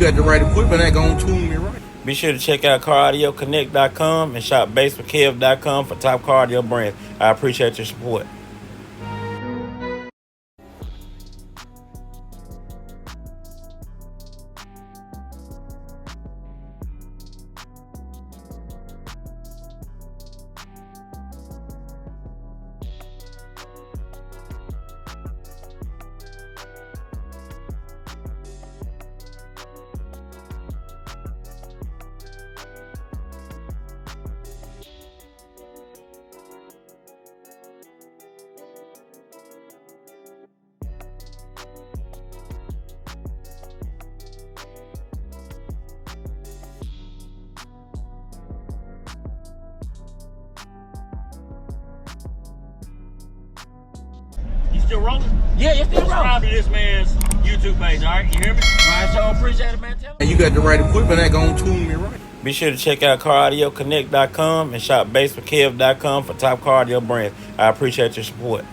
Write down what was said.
got the right equipment that gonna tune me right. Be sure to check out CarAudioConnect.com and shop BASSWITHKEV.com for top car audio brands. I appreciate your support. Still rolling? Yeah, it's still rolling. Subscribe to this man's YouTube page, all right? You hear me? I sure appreciate it, man. And you got the right equipment that gonna tune me right. Be sure to check out CarAudioConnect.com and shop BASSWITHKEV.com for top car audio brands. I appreciate your support.